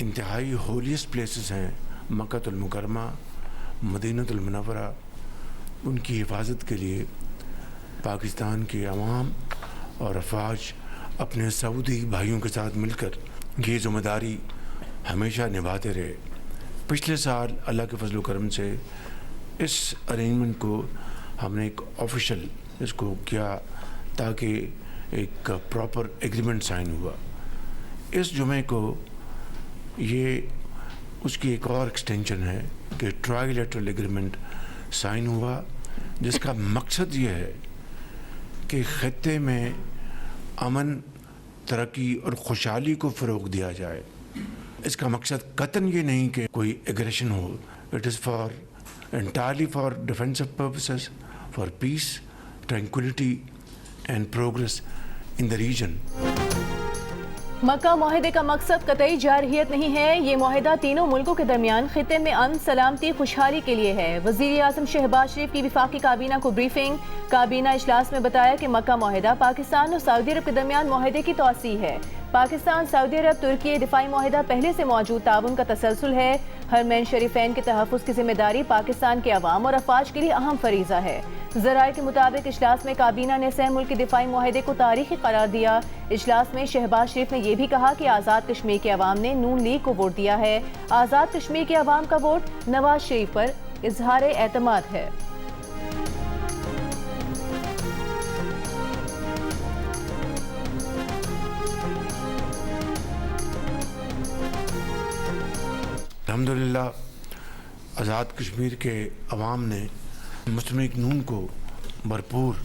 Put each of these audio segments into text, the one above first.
इंतहाई holiest places हैं मक्कातुल मुकरमा, मदीनतुल मुनव्वरा, उनकी हिफाजत के लिए पाकिस्तान के अवाम और अफवाज अपने सऊदी भाइयों के साथ मिलकर ये ज़िम्मेदारी हमेशा निभाते रहे। पिछले साल अल्लाह के फजल करम से इस अरेंजमेंट को हमने एक ऑफिशियल इसको किया ताकि एक प्रॉपर एग्रीमेंट साइन हुआ। इस जुमे को ये उसकी एक और एक्सटेंशन है कि ट्राइलेटरल एग्रीमेंट साइन हुआ, जिसका मकसद ये है कि खत्ते में अमन, तरक्की और खुशहाली को फ़रोग़ दिया जाए। इसका मकसद कतन ये नहीं कि कोई एग्रेशन हो। It is for entirely for defensive purposes, for peace, tranquility and progress in the region. मक्का मुआहदे का मकसद कतई जारहियत नहीं है। ये मुआहदा तीनों मुल्कों के दरमियान खिते में अमन, सलामती, खुशहाली के लिए है। वज़ीर आज़म शहबाज शरीफ की वफाकी काबीना को ब्रीफिंग। काबीना इजलास में बताया कि मक्का मुआहदा पाकिस्तान और सऊदी अरब के दरमियान मुआहदे की तौसीह है। पाकिस्तान, सऊदी अरब, तुर्की दिफाई मुआहदा पहले से मौजूद ताउन का तसलसल है। हरमैन शरीफैन के तहफ़्फ़ुज़ की जिम्मेदारी पाकिस्तान के अवाम और अफवाज के लिए अहम फरीज़ा है। ज़राए के मुताबिक इजलास में काबीना ने सह मुल्क के दिफाई मुआहदे को तारीखी करार दिया। इजलास में शहबाज शरीफ ने यह भी कहा कि आज़ाद कश्मीर के अवाम ने नून लीग को वोट दिया है। आज़ाद कश्मीर के अवाम का वोट नवाज शरीफ पर इजहार एतमाद है। अल्हम्दुलिल्लाह आज़ाद कश्मीर के अवाम ने मुस्लिम लीग नून को भरपूर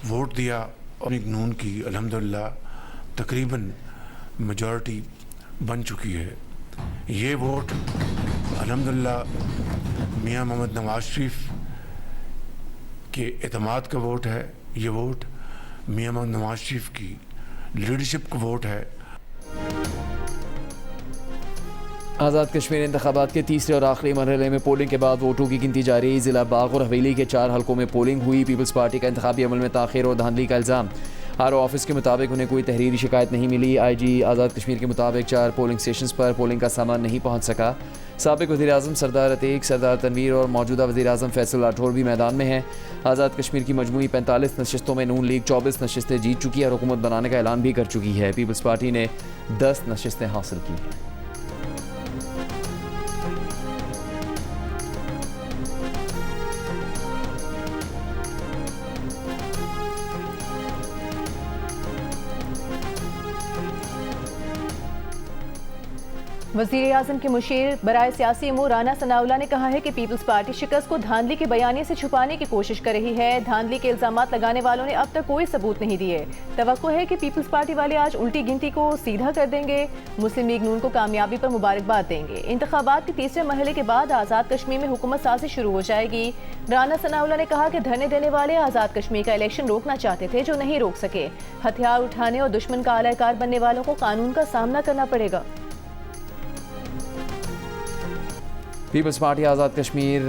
वोट दिया और लीग नून की अल्हम्दुलिल्लाह तकरीबन मेजॉरिटी बन चुकी है। ये वोट अल्हम्दुलिल्लाह मियां मोहम्मद नवाज शरीफ के एतमाद का वोट है। ये वोट मियां मोहम्मद नवाज शरीफ की लीडरशिप का वोट है। आज़ाद कश्मीर इंतखाबात के तीसरे और आखिरी मरहले में पोलिंग के बाद वोटों की गिनती जारी। ज़िला बाग और हवेली के 4 हलकों में पोलिंग हुई। पीपल्स पार्टी का इंतखाबी अमल में ताख़ीर और धांधली का इल्ज़ाम। आर ओ ऑफिस के मुताबिक उन्हें कोई तहरीरी शिकायत नहीं मिली। IG आज़ाद कश्मीर के मुताबिक 4 पोलिंग स्टेशन पर पोलिंग का सामान नहीं पहुँच सका। साबिक़ वज़ीर आज़म सरदार अतीक, सरदार तनवीर और मौजूदा वज़ीर आज़म फैसल राठौर भी मैदान में हैं। आज़ाद कश्मीर की मजमूई 45 नशस्तों में नून लीग 24 नशस्तें जीत चुकी है और हुकूमत बनाने का ऐलान भी कर चुकी है। पीपल्स पार्टी ने 10 नशस्तें हासिल की हैं। वज़ीर आज़म के मुशीर बराए सियासी अमूर राना सनाउल्लाह ने कहा है कि पीपल्स पार्टी शिकस्त को धांधली के बयानी से छुपाने की कोशिश कर रही है। धांधली के इल्ज़ामात लगाने वालों ने अब तक कोई सबूत नहीं दिए। तवक्को है कि पीपल्स पार्टी वाले आज उल्टी गिनती को सीधा कर देंगे। मुस्लिम लीग नून को कामयाबी पर मुबारकबाद देंगे। इंतखाबात के तीसरे मरहले के बाद आज़ाद कश्मीर में हुकूमत साजी शुरू हो जाएगी। राना सनाउल्लाह ने कहा कि धरने देने वाले आज़ाद कश्मीर का इलेक्शन रोकना चाहते थे, जो नहीं रोक सके। हथियार उठाने और दुश्मन का आलाकार बनने वालों को कानून का सामना करना पड़ेगा। Peoples party Azad Kashmir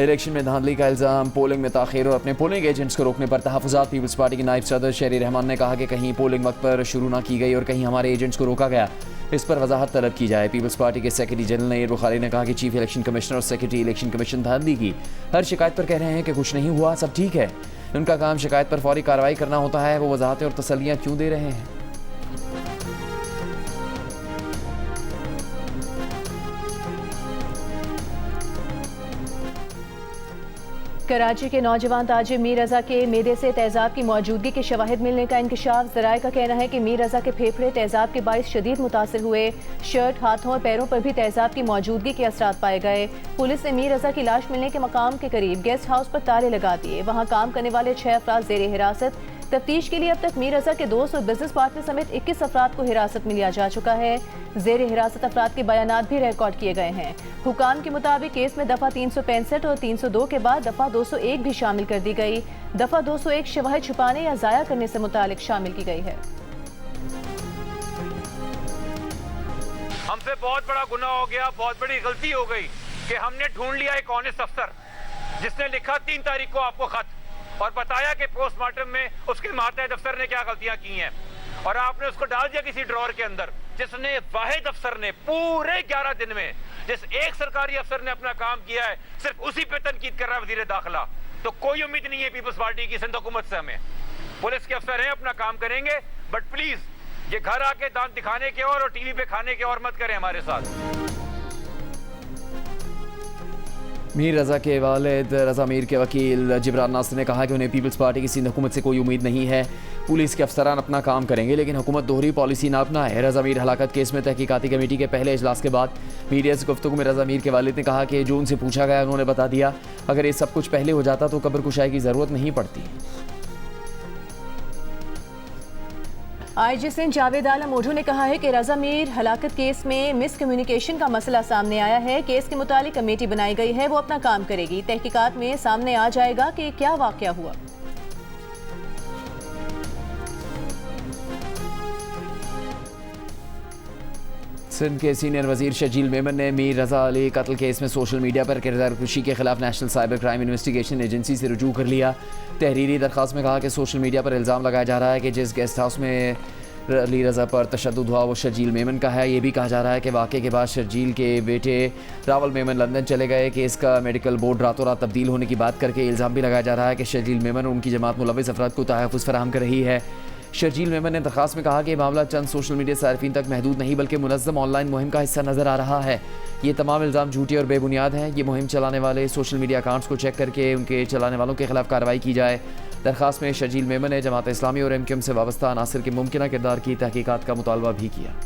election में धांधली का इल्ज़ाम, पोलिंग में ताख़ीर और अपने पोलिंग एजेंट्स को रोकने पर तहफ़्फ़ुज़ात। पीपल्स पार्टी के नायब सदर शहरी रहमान ने कहा कि कहीं पोलिंग वक्त पर शुरू ना की गई और कहीं हमारे एजेंट्स को रोका गया, इस पर वजाहत तलब की जाए। पीपल्स पार्टी के सेक्रेटरी जनरल नईर बुखारी ने कहा कि चीफ इलेक्शन कमिश्नर और सेक्रेटरी इलेक्शन कमीशन धांधली की हर शिकायत पर कह रहे हैं कि कुछ नहीं हुआ, सब ठीक है। उनका काम शिकायत पर फौरी कार्रवाई करना होता है, वो वजाहतें और तसल्लियाँ क्यों दे रहे हैं। कराची के नौजवान ताजिर मीर रजा के मेदे से तेजाब की मौजूदगी के शवाहिद मिलने का इंकशाफ। ज़राए का कहना है कि मीर रजा के फेफड़े तेजाब के बाइस शदीद मुतासिर हुए। शर्ट, हाथों और पैरों पर भी तेजाब की मौजूदगी के असरात पाए गए। पुलिस ने मीर रजा की लाश मिलने के मकाम के करीब गेस्ट हाउस पर ताले लगा दिए। वहाँ काम करने वाले 6 अफराद ज़ेरे हिरासत। तफ्तीश के लिए अब तक मीर रजा के दोस्त और बिजनेस पार्टनर समेत 21 अफराद को हिरासत में लिया जा चुका है। ज़ेरे हिरासत अफराद के बयानात भी रिकॉर्ड किए गए हैं। हुकाम के मुताबिक केस में दफ़ा 365 और 302 के बाद दफ़ा 201 भी शामिल कर दी गई। दफ़ा 201 शवाहिद छुपाने या ज़ाया करने से मुतालिक शामिल की गई है। हमसे बहुत बड़ा गुनाह हो गया, बहुत बड़ी गलती हो गई कि हमने ढूंढ लिया एक ऑनेस्ट अफसर जिसने लिखा 3 तारीख को आपको खत और बताया कि पोस्टमार्टम में उसके मातहत अफसर ने क्या गलतियां की हैं, और आपने उसको डाल दिया किसी ड्रॉर के अंदर जिसने वाहिद अफसर ने पूरे 11 दिन में जिस एक सरकारी अफसर ने अपना काम किया है, सिर्फ उसी पे तनकीद कर रहा है वजीर दाखिला। तो कोई उम्मीद नहीं है पीपल्स पार्टी की सिंध हुकूमत से। हमें पुलिस के अफसर हैं, अपना काम करेंगे, बट प्लीज ये घर आके दांत दिखाने के और टीवी पे खाने के और मत करें हमारे साथ। मीर रजा के वालिद रजा मीर के वकील जिब्रान नासिर ने कहा कि उन्हें पीपल्स पार्टी की सिंध हुकूमत से कोई उम्मीद नहीं है। पुलिस के अफसरान अपना काम करेंगे, लेकिन हुकूमत दोहरी पॉलिसी ना अपनाए। रजा मीर हलाकत केस में तहकीकाती कमेटी के पहले इजलास के बाद मीडिया से गुफ्तगू में रजा मीर के वालिद ने कहा कि जो उनसे पूछा गया उन्होंने बता दिया। अगर ये सब कुछ पहले हो जाता तो कब्र कुशाई की ज़रूरत नहीं पड़ती। आईजी सिंध जावेद आलम ओढू ने कहा है कि रजा मीर हलाकत केस में मिसकम्युनिकेशन का मसला सामने आया है। केस के मुतालिक कमेटी बनाई गई है, वो अपना काम करेगी। तहकीकात में सामने आ जाएगा कि क्या वाकया हुआ। सिंध के सीनियर वजीर शजील मेमन ने मीर रजा अली कत्ल केस में सोशल मीडिया पर किरदार कुशी के खिलाफ national cyber crime investigation agency से रुजू कर लिया। तहरीरी दरख्वास्त में कहा कि सोशल मीडिया पर इल्ज़ाम लगाया जा रहा है कि जिस गेस्ट हाउस में अली रजा पर तशद्दुद हुआ वो शजील मेमन का है। ये भी कहा जा रहा है कि वाक़े के बाद शजील के बेटे रावल मेमन लंदन चले गए। केस का मेडिकल बोर्ड रातों रात तब्दील होने की बात करके इल्ज़ाम भी लगाया जा रहा है कि शजील मेमन और उनकी जमात मुलविस अफराद को तहफ़्फ़ुज़ फराहम कर रही है। शजील मेमन ने दरख्वास्त में कहा कि मामला चंद सोशल मीडिया सार्फिन तक महदूद नहीं बल्कि मुनज़्ज़म ऑनलाइन मुहिम का हिस्सा नज़र आ रहा है। ये तमाम इल्ज़ाम झूठे और बेबुनियाद हैं। ये मुहिम चलाने वाले सोशल मीडिया अकाउंट्स को चेक करके उनके चलाने वालों के खिलाफ कार्रवाई की जाए। दरख्वास्त में शजील मेमन ने जमात इस्लामी और MQM से वाबस्ता अनासिर के मुमकिन किरदार की तहकीकात का मुतालबा भी किया।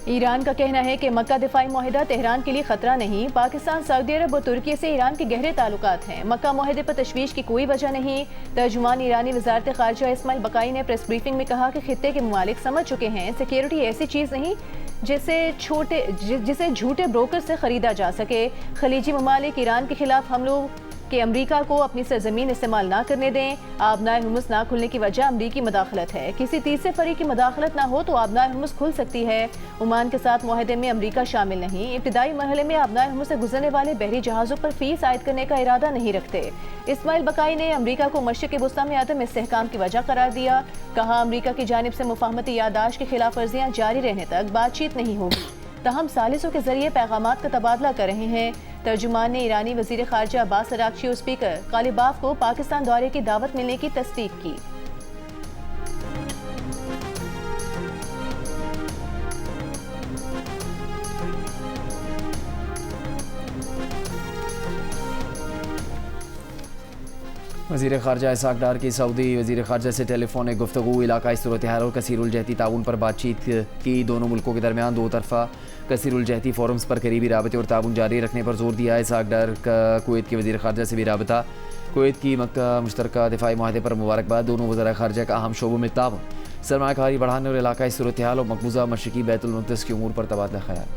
ईरान का कहना है कि मक्का दिफाई मुआहिदा तेहरान के लिए खतरा नहीं। पाकिस्तान, सऊदी अरब और तुर्की से ईरान के गहरे ताल्लुकात हैं। मक्का मुआहिदे पर तशवीश की कोई वजह नहीं। तर्जुमान ईरानी वजारत खारजा इस्माइल बकाई ने प्रेस ब्रीफिंग में कहा कि खित्ते के ममालिक समझ चुके हैं सिक्योरिटी ऐसी चीज़ नहीं जिसे झूठे ब्रोकर से खरीदा जा सके। खलीजी ममालिक ईरान के खिलाफ हमलों कि अमरीका को अपनी सरजमीन इस्तेमाल ना करने दें। आबनाए हुर्मुज़ ना खुलने की वजह अमरीकी मदाखलत है। किसी तीसरे फरीक की मदाखलत ना हो तो आबनाए हुर्मुज़ खुल सकती है। ओमान के साथ मुआहदे में अमरीका शामिल नहीं। इब्तिदाई मरहले में आबनाए हुर्मुज़ से गुजरने वाले बहरी जहाज़ों पर फीस आयद करने का इरादा नहीं रखते। इस्माइल बकाई ने अमरीका को मशरिक़ वस्ता में अदम इस्तेहकाम की वजह करार दिया। कहा अमरीका की जानिब से मुफाहमती यादाश्त की खिलाफ वर्जियाँ जारी रहने तक बातचीत नहीं होगी। तहम सालिसों के जरिए पैगामात का तबादला कर रहे हैं। तर्जुमान ने ईरानी वजीर खारजा अब्बास अरागची और स्पीकर कालिबाफ को पाकिस्तान दौरे की दावत मिलने की तस्दीक की। वज़ीर ख़ारजा इसाक डार की सऊदी वज़ीर ख़ारजा से टेलीफोनिक गुफ्तगू इलाकाई सूरत हाल और कसीरुल-जहती ताउन पर बातचीत की। दोनों मुल्कों के दरमियान दो तरफ़ा कसीरुल-जहती फ़ोरम्स पर करीबी राबते और ताउन जारी रखने पर जोर दिया। इसाक डार का कुवैत के वज़ीर ख़ारजा से भी राबता। कुवैत की मक्का मुश्तरका दिफाई मुआहदे पर मुबारकबाद। दोनों वज़राए ख़ारजा का अहम शोबों में ताउन, सरमायाकारी बढ़ाने और इलाकाई सूरत हाल और मकबूजा मशरिकी बैतुल मुक़द्दस के उमूर पर तबादला ख़याल।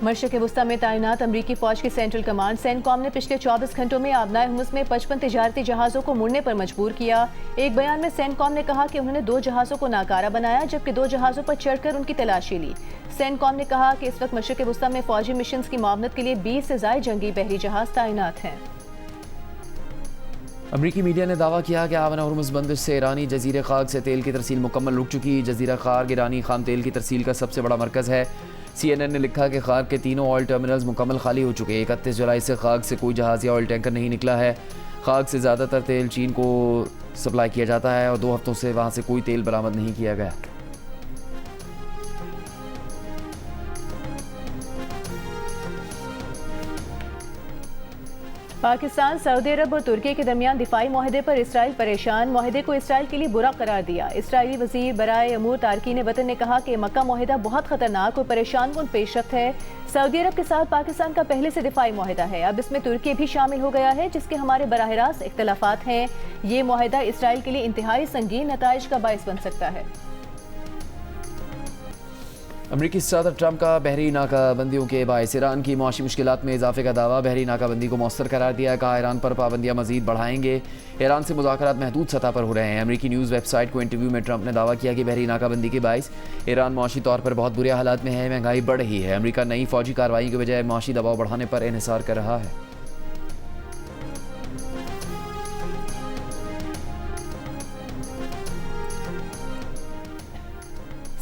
मशरिक़ वस्ता में तैनात अमरीकी फ़ौज की सेंट्रल कमांड सेंटकॉम ने पिछले 24 घंटों में आबनाए हुर्मुज़ में 55 तिजारती जहाज़ों को मुड़ने पर मजबूर किया। एक बयान में सेंटकॉम ने कहा कि उन्होंने 2 जहाज़ों को नाकारा बनाया जबकि 2 जहाज़ों पर चढ़कर उनकी तलाशी ली। सेंटकॉम ने कहा कि इस वक्त मशरिक़ वस्ता में फ़ौजी मिशन की मुआवनत के लिए 20 से ज़ायद जंगी बहरी जहाज़ तैनात हैं। अमरीकी मीडिया ने दावा किया कि आबना हुर्मुज़ बंदिश से ईरानी जजीरे खाक से तेल की तरसील मुकम्मल रुक चुकी। जजीरा खाक ईरानी खाम तेल की तरसील का सबसे बड़ा मरकज़ है। CNN ने लिखा कि खाक के तीनों ऑयल टर्मिनल्स मुकम्मल खाली हो चुके हैं। 31 जुलाई से खाक से कोई जहाज़ या ऑयल टैंकर नहीं निकला है। खाक से ज़्यादातर तेल चीन को सप्लाई किया जाता है और 2 हफ्तों से वहाँ से कोई तेल बरामद नहीं किया गया। पाकिस्तान, सऊदी अरब और तुर्की के दरमियान दिफाई मुआहदे पर इसराइल परेशान। मुआहदे को इसराइल के लिए बुरा करार दिया। इसराइली वजीर बराए अमूर तारकीन वतन ने कहा कि मक्का मुआहदा बहुत खतरनाक और परेशान कुन पेशरफ्त है। सऊदी अरब के साथ पाकिस्तान का पहले से दिफाई मुआहदा है, अब इसमें तुर्की भी शामिल हो गया है जिसके हमारे बराह रास्त इख्तलाफात हैं। ये मुआहदा इसराइल के लिए इंतहाई संगीन नताइज का बायस बन सकता है। अमरीकी सदर ट्रंप का बहरी नाकाबंदियों के बायस ईरान की मुआशी मुश्किलात में इजाफे का दावा। बहरी नाकाबंदी को मौसर करार दिया। कहा ईरान पर पाबंदियां मजीद बढ़ाएंगे। ईरान से मुज़ाकरात महदूद सतह पर हो रहे हैं। अमरीकी न्यूज़ वेबसाइट को इंटरव्यू में ट्रंप ने दावा किया कि बहरी नाकाबंदी के बायस ईरान मुआशी तौर पर बहुत बुरे हालात में है। महंगाई बढ़ रही है। अमरीका नई फौजी कार्रवाई के बजाय मुआशी दबाव बढ़ाने पर इन्हिसार कर रहा है।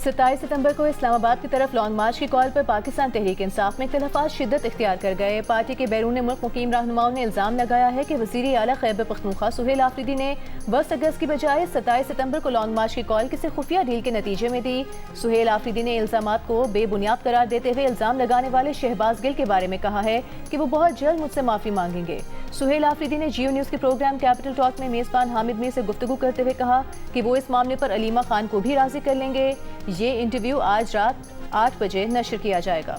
27 सितंबर को इस्लामाबाद की तरफ लॉन्ग मार्च की कॉल पर पाकिस्तान तहरीक इंसाफ में इख्तिलाफात शिद्दत इख्तियार कर गए। पार्टी के बैरून मुल्क मुकीम रहनुमाओं ने इल्ज़ाम लगाया है कि वज़ीर आला खैबर पख्तूनख्वा सुहेल आफरीदी ने 10 अगस्त की बजाय 27 सितंबर को लॉन्ग मार्च की कॉल किसी खुफिया डील के नतीजे में दी। सुहेल आफरीदी ने इल्ज़ामात को बेबुनियाद करार देते हुए इल्ज़ाम लगाने वाले शहबाज गिल के बारे में कहा है कि वो बहुत जल्द मुझसे माफ़ी मांगेंगे। सुहेल आफरीदी ने जियो न्यूज़ के प्रोग्राम कैपिटल टॉक में मेज़बान हामिद मीर से गुफ्तगू करते हुए कहा कि वो इस मामले पर अलीमा खान को भी राज़ी कर लेंगे। ये इंटरव्यू आज रात 8 बजे नशर किया जाएगा।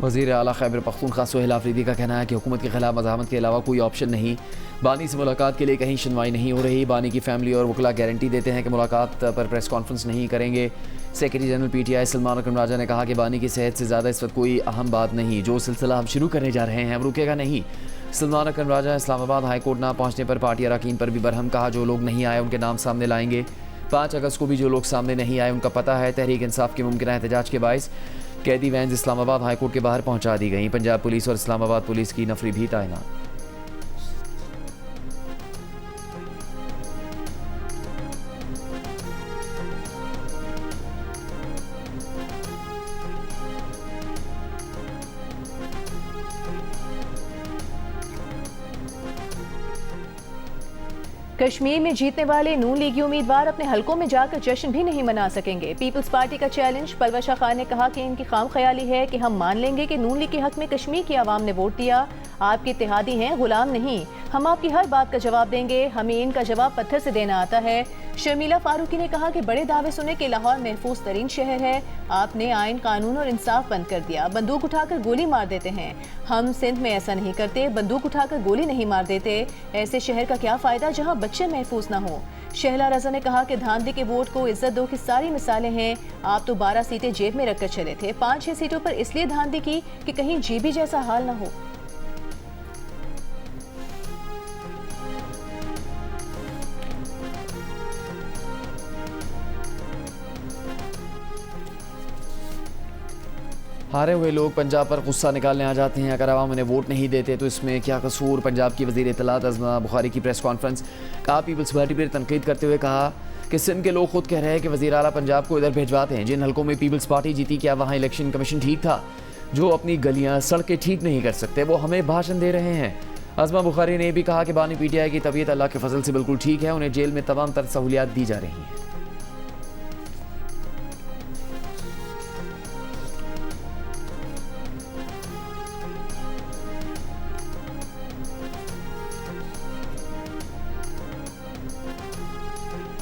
वज़ीर आला खैबर पख्तूनख्वा सुहेल आफरीदी का कहना है कि हुकूमत के खिलाफ मज़ाहमत के अलावा कोई ऑप्शन नहीं। बानी से मुलाकात के लिए कहीं सुनवाई नहीं हो रही। बानी की फैमिली और वकला गारंटी देते हैं कि मुलाकात पर प्रेस कॉन्फ्रेंस नहीं करेंगे। सेक्रेटरी जनरल PTI सलमान अकरम राजा ने कहा कि बानी की सेहत से ज़्यादा इस वक्त कोई अहम बात नहीं। जो सिलसिला हम शुरू करने जा रहे हैं वो रुकेगा नहीं। सलमान अकरम राजा इस्लामाबाद हाई कोर्ट ना पहुँचने पर पार्टी अरकान पर भी बरहम कहा। जो लोग नहीं आए उनके नाम सामने लाएंगे। 5 अगस्त को भी जो लोग सामने नहीं आए उनका पता है। तहरीक इंसाफ के मुमकिन एहतजाज के बायस कैदी वैन्स इस्लामाबाद हाई कोर्ट के बाहर पहुंचा दी गई। पंजाब पुलिस और इस्लामाबाद पुलिस की नफरी भी तैनात। कश्मीर में जीतने वाले नून लीगी उम्मीदवार अपने हलकों में जाकर जश्न भी नहीं मना सकेंगे। पीपल्स पार्टी का चैलेंज। परवशा खान ने कहा कि इनकी खाम ख्याली है कि हम मान लेंगे कि नून लीग के हक में कश्मीर की आवाम ने वोट दिया। आपके इत्तेहादी हैं, गुलाम नहीं। हम आपकी हर बात का जवाब देंगे। हमें इनका जवाब पत्थर से देना आता है। शर्मिला फारूकी ने कहा कि बड़े दावे सुने कि लाहौर महफूज तरीन शहर है। आपने आइन, कानून और इंसाफ बंद कर दिया। बंदूक उठाकर गोली मार देते हैं। हम सिंध में ऐसा नहीं करते। बंदूक उठाकर गोली नहीं मार देते। ऐसे शहर का क्या फायदा जहां बच्चे महफूज ना हो। शहला रजा ने कहा कि धांधली के वोट को इज्जत दो की सारी मिसालें हैं। आप तो 12 सीटें जेब में रखकर चले थे। 5-6 सीटों पर इसलिए धांधली की कि कहीं जीबी जैसा हाल ना हो। हारे हुए लोग पंजाब पर गुस्सा निकालने आ जाते हैं। अगर आवाम उन्हें वोट नहीं देते तो इसमें क्या कसूर। पंजाब की वज़ीर इत्तलात अज़मा बुखारी की प्रेस कॉन्फ्रेंस। कहा पीपल्स पार्टी पर तनकीद करते हुए कहा कि सिंध के लोग खुद कह रहे हैं कि वज़ीर आला पंजाब को इधर भिजवाते हैं। जिन हलकों में पीपल्स पार्टी जीती क्या वहाँ इलेक्शन कमीशन ठीक था? जो अपनी गलियाँ सड़कें ठीक नहीं कर सकते वो हमें भाषण दे रहे हैं। अज़मा बुखारी ने भी कहा कि बानी PTI की तबीयत अल्लाह के फजल से बिल्कुल ठीक है। उन्हें जेल में तमाम तर सहूलियात दी जा रही हैं।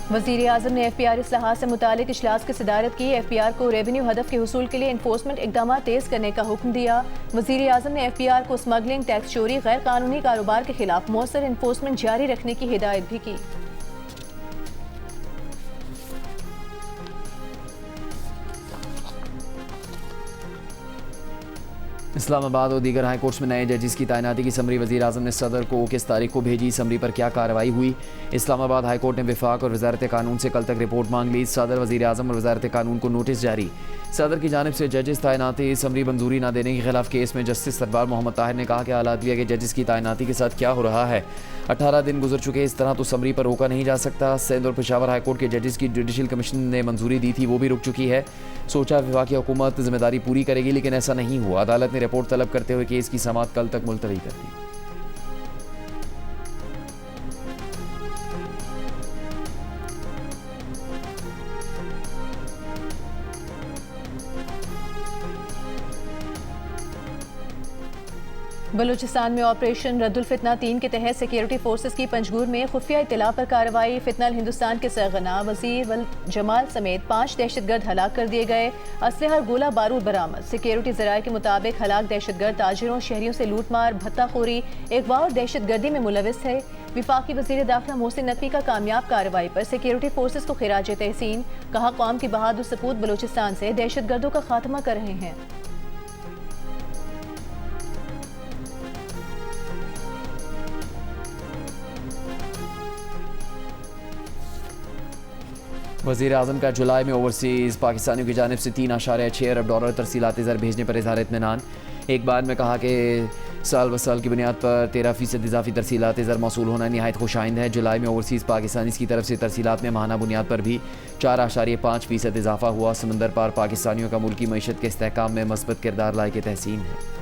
वज़ीर आज़म ने FPR इस्लाहात से मुतालिक इजलास की सदारत की। FPR को रेवेन्यू हदफ के हुसूल के लिए इन्फोर्समेंट इकदाम तेज़ करने का हुक्म दिया। वज़ीर आज़म ने FPR को स्मगलिंग, टैक्स चोरी, गैर कानूनी कारोबार के खिलाफ मौसर इन्फोर्समेंट जारी रखने की हिदायत भी की। इस्लामाबाद और दीगर हाई कोर्ट्स में नए जजेस की तैनाती की समरी वज़ीर आज़म ने सदर को किस तारीख को भेजी। समरी पर क्या कार्रवाई हुई। इस्लामाबाद हाई कोर्ट ने विफाक और वजारत कानून से कल तक रिपोर्ट मांग ली। सदर, वज़ीर आज़म और वजारत कानून को नोटिस जारी। सदर की जानिब से जजेस तैनाती समरी मंजूरी न देने के खिलाफ केस में जस्टिस सरबार मोहम्मद ताहिर ने कहा कि आलादिया के जजेस की तैनाती के साथ क्या हो रहा है। 18 दिन गुजर चुके, इस तरह तो समरी पर रोका नहीं जा सकता। सिंध और पेशावर हाई कोर्ट के जजेस की जुडिशल कमीशन ने मंजूरी दी थी, वो भी रुक चुकी है। सोचा वफाकी हुकूमत जिम्मेदारी पूरी करेगी लेकिन ऐसा नहीं हुआ। अदालत ने रिपोर्ट तलब करते हुए केस की समाअत कल तक मुलतवी कर दी। बलूचिस्तान में ऑपरेशन रद्दुल फितना 3 के तहत सिक्योरिटी फोर्सेस की पंजगूर में खुफिया इत्तला पर कार्रवाई। फितनल हिंदुस्तान के सरगना वजीर वल जमाल समेत 5 दहशतगर्द हलाक कर दिए गए। असलहा और गोला बारूद बरामद। सिक्योरिटी जराये के मुताबिक हलाक दहशतगर्द ताजिरों शहरियों से लूटमार भत्ताखोरी अगवा और दहशतगर्दी में मुलविस है। विफाकी वजीर दाखिला मोहसिन नकवी का कामयाब कार्रवाई पर सिक्योरिटी फोर्सेस को खिराज तहसीन। कहा कौम की बहादुर सपूत बलूचिस्तान से दहशतगर्दों का खात्मा कर रहे हैं। वज़ीर आज़म का जुलाई में ओवरसीज़ पाकिस्तानियों की जानिब से 3.6 अरब डॉलर तरसीलात ज़र भेजने पर इज़हार इत्मीनान। एक बयान में कहा कि साल ब साल की बुनियाद पर 13% इजाफी तरसीलात ज़र मौसूल होना नहायत खुशाइंद है। जुलाई में ओवरसीज़ पाकिस्तानी की तरफ से तरसीलात में माहाना बुनियाद पर भी 4.5% इजाफा हुआ। समंदर पार पाकिस्तानियों का मुल्की मईशत के इस्तेहकाम में मस्बत किरदार लायक तहसीन है।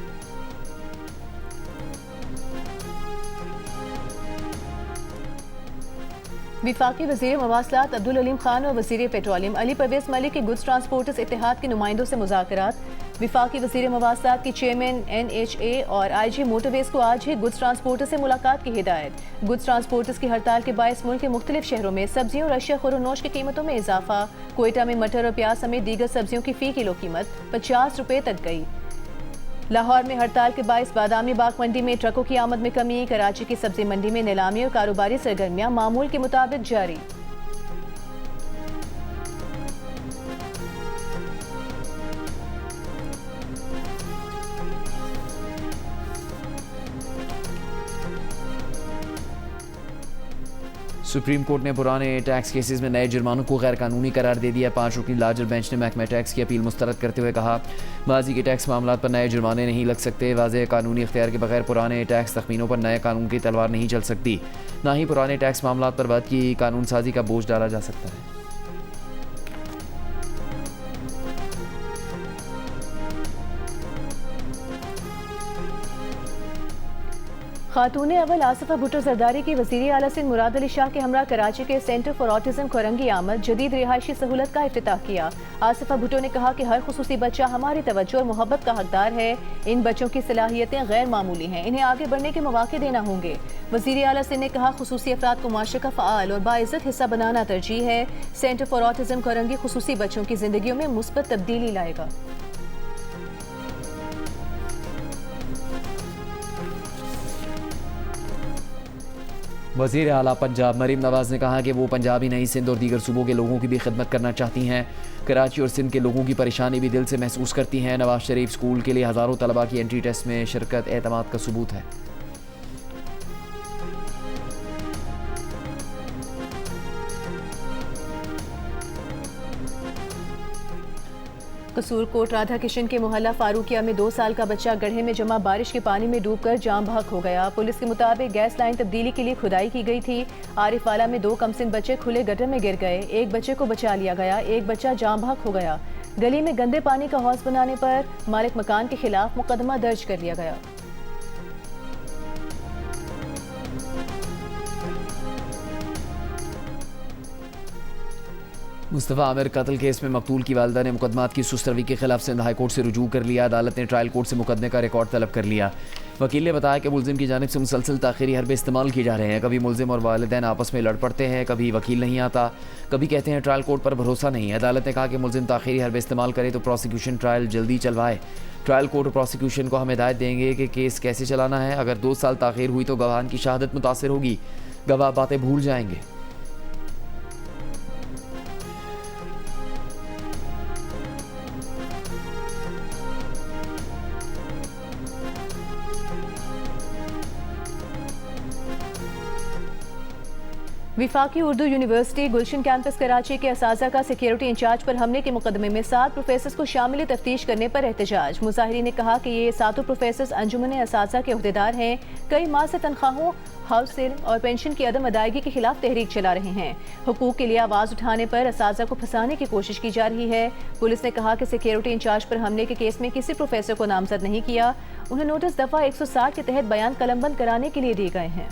विफाकी वज़ीर मवासलात अब्दुल अलीम खान और वज़ीर पेट्रोलियम अली परवेज़ मलिक के गुड्स ट्रांसपोर्टर्स इत्तेहाद के नुमाइंदों से मुज़ाकरात। विफाकी वज़ीर मवासलात की चेयरमैन NHA और IG मोटरवेज को आज ही गुड्स ट्रांसपोर्टर से मुलाकात की हिदायत। गुड्स ट्रांसपोर्टर्स की हड़ताल के बायस मुल्क के मुख्तलिफ शहरों में सब्जियों और अशिया खुरोनोश की कीमतों में इजाफा। कोयटा में मटर और प्याज समेत दीगर सब्जियों की फ़ी किलो कीमत 50 रुपये तक गई। लाहौर में हड़ताल के बायस बादामी बाग मंडी में ट्रकों की आमद में कमी। कराची की सब्जी मंडी में नीलामी और कारोबारी सरगर्मियां मामूल के मुताबिक जारी। सुप्रीम कोर्ट ने पुराने टैक्स केसेस में नए जुर्मानों को गैर कानूनी करार दे दिया। 5 रुकनी लार्जर बेंच ने महकमा टैक्स की अपील मुस्तरद करते हुए कहा माजी के टैक्स मामलों पर नए जुर्माने नहीं लग सकते। वाज़ेह कानूनी इख्तियार के बगैर पुराने टैक्स तखमीनों पर नए कानून की तलवार नहीं चल सकती। ना ही पुराने टैक्स मामलों पर बाद की कानून साजी का बोझ डाला जा सकता है। खातून अव्वल आसिफा भुट्टो जरदारी की वज़ीर आला सिंध मुराद अली शाह के हमरा कराची के सेंटर फॉर ऑटिज्म कोरंगी आमद जदीद रिहायशी सहूलत का इफ्तिताह किया। आसिफा भुट्टो ने कहा कि हर खुसूसी बच्चा हमारी तवज्जो और मोहब्बत का हकदार है। इन बच्चों की सलाहियतें गैर मामूली हैं, इन्हें आगे बढ़ने के मौके देना होंगे। वज़ीर आला सिंध ने कहा खुसूसी अफराद को माशरे का फ़आल और बाइज़्ज़त हिस्सा बनाना तरजीह है। सेंटर फॉर ऑटिज्म कोरंगी खुसूसी बच्चों की जिंदगियों में मुस्बत तब्दीली लाएगा। वज़ीर आला पंजाब मरीम नवाज़ ने कहा कि वो पंजाब ही नहीं सिंध और दीगर सूबों के लोगों की भी खिदमत करना चाहती हैं। कराची और सिंध के लोगों की परेशानी भी दिल से महसूस करती हैं। नवाज शरीफ स्कूल के लिए हज़ारों तलबा की एंट्री टेस्ट में शिरकत एतमाद का सबूत है। कसूर कोट राधा किशन के मोहल्ला फारूकिया में 2 साल का बच्चा गड्ढे में जमा बारिश के पानी में डूबकर जाम बहक हो गया। पुलिस के मुताबिक गैस लाइन तब्दीली के लिए खुदाई की गई थी। आरिफवाला में 2 कमसिन बच्चे खुले गड्ढे में गिर गए। एक बच्चे को बचा लिया गया, एक बच्चा जाम बहक हो गया। गली में गंदे पानी का हौज बनाने पर मालिक मकान के खिलाफ मुकदमा दर्ज कर लिया गया। मुस्तफ़ा आमिर कत्ल केस में मकतूल की वालिदा ने मुकदमात की सुस्त रवी के खिलाफ सिंध हाई कोर्ट से रुजू कर लिया। अदालत ने ट्रायल कोर्ट से मुकदमे का रिकॉर्ड तलब कर लिया। वकील ने बताया कि मुलजिम की जानिब से मुसलसल ताख़ीरी हरबे इस्तेमाल किए जा रहे हैं। कभी मुलजिम और वालिदैन आपस में लड़ पड़ते हैं, कभी वकील नहीं आता, कभी कहते हैं ट्रायल कोर्ट पर भरोसा नहीं। अदालत ने कहा कि मुलजिम ताख़ीरी हरबे इस्तेमाल करे तो प्रोसिक्यूशन ट्रायल जल्दी चलवाए। ट्रायल कोर्ट और प्रोसिक्यूशन को हम हिदायत देंगे कि केस कैसे चलाना है। अगर 2 साल ताख़ीर हुई तो गवाहान की शहादत मुतासिर होगी, गवाह बातें भूल जाएंगे। विफाकी उर्दू यूनिवर्सिटी गुलशन कैंपस कराची के असाजा का सिक्योरिटी इंचार्ज पर हमले के मुकदमे में 7 प्रोफेसर्स को शामिल तफ्तीश करने पर एहतजाज। मुजाहिरीन ने कहा कि ये 7 प्रोफेसर्स अंजुमन असाजा के अहदेदार हैं। कई माह से तनख्वाहों, हाउस सेल और पेंशन की अदम अदायगी के खिलाफ तहरीक चला रहे हैं। हुकूक के लिए आवाज़ उठाने पर असाजा को फंसाने की कोशिश की जा रही है। पुलिस ने कहा कि सिक्योरिटी इंचार्ज पर हमले के केस में किसी प्रोफेसर को नामजद नहीं किया। उन्हें नोटिस दफ़ा 160 के तहत बयान कलमबंद कराने के लिए दिए गए हैं।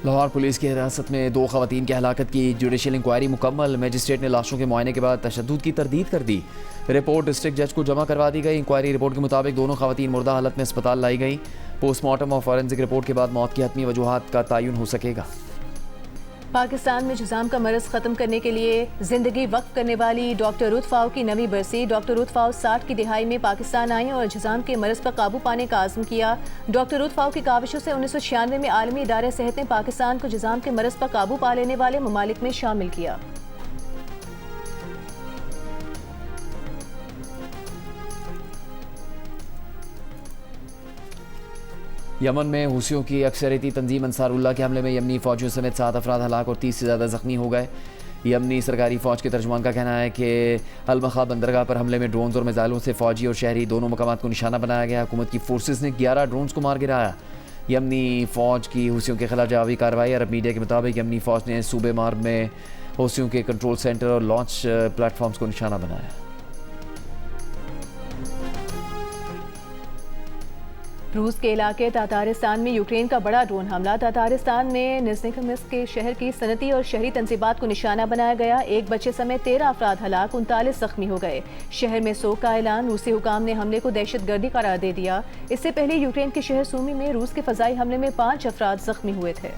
लाहौर पुलिस की हिरासत में 2 खवातीन की हलाकत की जुडिशल इंक्वायरी मुकम्मल। मजिस्ट्रेट ने लाशों के मुआयने के बाद तशद्दुद की तरदीद कर दी। रिपोर्ट डिस्ट्रिक्ट जज को जमा करवा दी गई। इंक्वायरी रिपोर्ट के मुताबिक दोनों खवातीन मुर्दा हालत में अस्पताल लाई गई। पोस्टमार्टम और फॉरेंसिक रिपोर्ट के बाद मौत की हतमी वजूहात का तयन हो सकेगा। पाकिस्तान में जुज़ाम का मरज़ ख़त्म करने के लिए ज़िंदगी वक्फ करने वाली डॉक्टर रुत फ़ाओ की नवी बरसी। डॉक्टर रुत फ़ाओ 60 की दिहाई में पाकिस्तान आई और जुज़ाम के मरज़ पर काबू पाने का आज़म किया। डॉक्टर रुत फ़ाओ की काविशों से 1996 में आलमी इदारे सेहत ने पाकिस्तान को जुज़ाम के मरज़ पर काबू पा लेने वाले ममालिक में शामिल किया। यमन में हुसियों की अक्सरियती तंजीम अंसारुल्लाह के हमले में यमनी फौजियों समेत 7 अफराद हलाक और 30 से ज़्यादा ज़ख्मी हो गए। यमनी सरकारी फ़ौज के तर्जुमान का कहना है कि अलमखा बंदरगाह पर हमले में ड्रोन्स और मिसाइलों से फ़ौजी और शहरी दोनों मकामात को निशाना बनाया गया। हुकूमत की फोर्सेस ने 11 ड्रोन्स को मार गिराया। यमनी फ़ौज की हुसियों के खिलाफ जवाबी कार्रवाई। अरब मीडिया के मुताबिक यमनी फ़ौज ने सूबे मार्ब में हुसियों के कंट्रोल सेंटर और लॉन्च प्लेटफॉर्म्स को निशाना बनाया। रूस के इलाके तातारिस्तान में यूक्रेन का बड़ा ड्रोन हमला। तातारिस्तान में निज़्निकमिस्क के शहर की सनती और शहरी तंजीबात को निशाना बनाया गया। एक बच्चे समेत 13 अफराद हलाक, 39 जख्मी हो गए। शहर में सोग का ऐलान। रूसी हुकाम ने हमले को दहशतगर्दी करार दे दिया। इससे पहले यूक्रेन के शहर सूमी में रूस के फजाई हमले में 5 अफराद जख्मी हुए थे।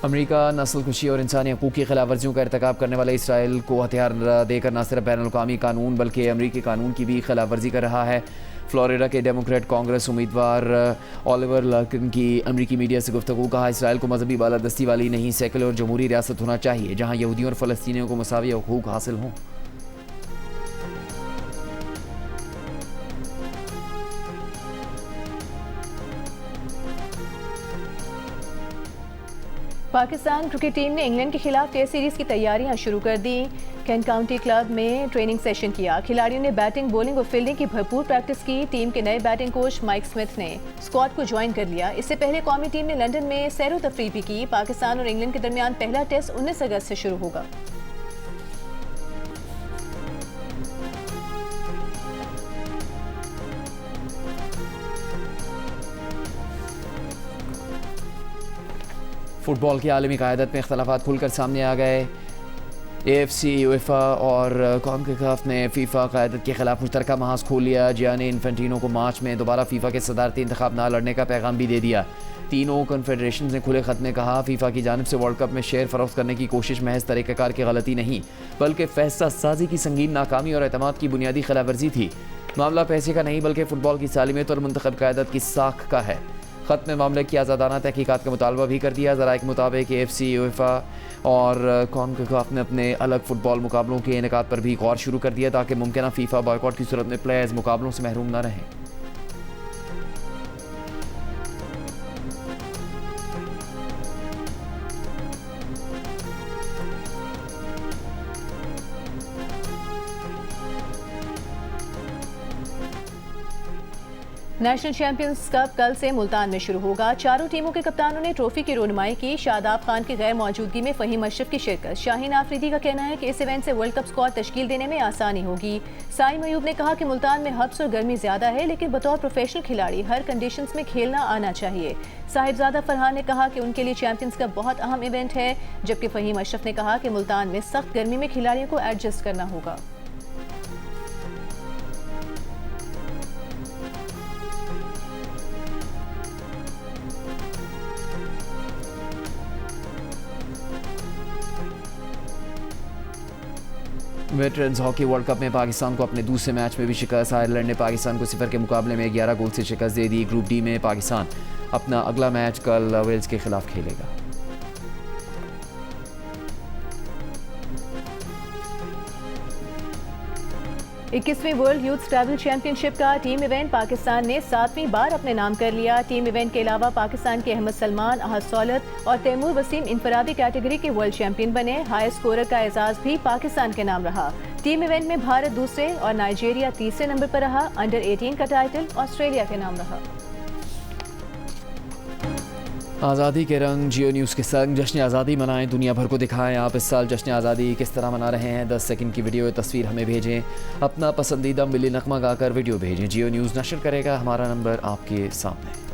अमेरिका नस्ल कुशी और इंसानी हकूक़ की खिलाफ वर्जियों का इर्तिकाब करने वाले इसराइल को हथियार देकर न सिर्फ बैनुल-अक़वामी कानून बल्कि अमेरिकी कानून की भी खिलाफ वर्जी कर रहा है। फ्लोरिडा के डेमोक्रेट कांग्रेस उम्मीदवार ओलिवर लार्किन की अमेरिकी मीडिया से गुफ्तगू। कहा, इसराइल को मजहबी बालादस्ती वाली नहीं सेकुलर और जमहूरी रियासत होना चाहिए जहाँ यहूदियों और फ़लस्तीनियों को मसावी हकूक़ हासिल हों। पाकिस्तान क्रिकेट टीम ने इंग्लैंड के खिलाफ टेस्ट सीरीज की तैयारियां शुरू कर दी। कैंट काउंटी क्लब में ट्रेनिंग सेशन किया। खिलाड़ियों ने बैटिंग, बॉलिंग और फील्डिंग की भरपूर प्रैक्टिस की। टीम के नए बैटिंग कोच माइक स्मिथ ने स्क्वाड को ज्वाइन कर लिया। इससे पहले कौमी टीम ने लंदन में सैरो तफरीह भी की। पाकिस्तान और इंग्लैंड के दरमियान पहला टेस्ट 19 अगस्त से शुरू होगा। फुटबॉल की आलमी क़यादत में इख्तलाफात खुलकर सामने आ गए। AFC, UEFA और कॉन्ककाफ ने फीफा क़यादत के खिलाफ मुश्तरका महाज खोल लिया। जियानी इन्फेंटिनो को मार्च में दोबारा फीफा के सदारती इंतखाब न लड़ने का पैगाम भी दे दिया। तीनों कन्फेडरेशन ने खुले खत में कहा, फीफा की जानिब से वर्ल्ड कप में शेयर फरोख्त करने की कोशिश महज तरीक़ाकार की गलती नहीं बल्कि फैसला साजी की संगीन नाकामी और एतमाद की बुनियादी खिलाफ वर्जी थी। मामला पैसे का नहीं बल्कि फ़ुटबॉल की सालिमियत और मुंतखब क़यादत की साख का है। ख़त में मामले की आज़ादाना तहकीकात का मुतालबा भी कर दिया। ज़राए के मुताबिक AFC, UEFA और कॉन्ककाफ ने अपने अलग फ़ुटबॉल मुकाबलों के इनेकाद पर भी गौर शुरू कर दिया ताकि मुमकिन फीफा बॉयकॉट की सूरत में प्लेयर्स मुकाबलों से महरूम न रहें। नेशनल चैंपियंस कप कल से मुल्तान में शुरू होगा। चारों टीमों के कप्तानों ने ट्रॉफी की रोनुमाई की। शादाब खान की गैर मौजूदगी में फ़हीम अशरफ की शिरकत। शाहीन आफरीदी का कहना है कि इस इवेंट से वर्ल्ड कप स्क्वाड तश्कील देने में आसानी होगी। साइम अयूब ने कहा कि मुल्तान में हब्स और गर्मी ज़्यादा है लेकिन बतौर प्रोफेशनल खिलाड़ी हर कंडीशंस में खेलना आना चाहिए। साहिबजादा फरहान ने कहा कि उनके लिए चैंपियंस कप बहुत अहम इवेंट है, जबकि फ़हीम अशरफ ने कहा कि मुल्तान में सख्त गर्मी में खिलाड़ियों को एडजस्ट करना होगा। वेटरन्स हॉकी वर्ल्ड कप में पाकिस्तान को अपने दूसरे मैच में भी शिकस्त। आयरलैंड ने पाकिस्तान को 0 के मुकाबले में 11 गोल से शिकस्त दे दी। ग्रुप डी में पाकिस्तान अपना अगला मैच कल वेल्स के खिलाफ खेलेगा। इक्कीसवीं वर्ल्ड यूथ ट्रैवल चैंपियनशिप का टीम इवेंट पाकिस्तान ने 7वीं बार अपने नाम कर लिया। टीम इवेंट के अलावा पाकिस्तान के अहमद सलमान, अहद सौलत और तैमूर वसीम इंफरादी कैटेगरी के वर्ल्ड चैंपियन बने। हाई स्कोरर का एजाज भी पाकिस्तान के नाम रहा। टीम इवेंट में भारत दूसरे और नाइजीरिया तीसरे नंबर पर रहा। अंडर 18 का टाइटल ऑस्ट्रेलिया के नाम रहा। आज़ादी के रंग जियो न्यूज़ के संग जश्न आज़ादी मनाएं, दुनिया भर को दिखाएं आप इस साल जश्न आज़ादी किस तरह मना रहे हैं। 10 सेकंड की वीडियो तस्वीर हमें भेजें, अपना पसंदीदा मिली नगमा गाकर वीडियो भेजें। जियो न्यूज़ नशर करेगा, हमारा नंबर आपके सामने।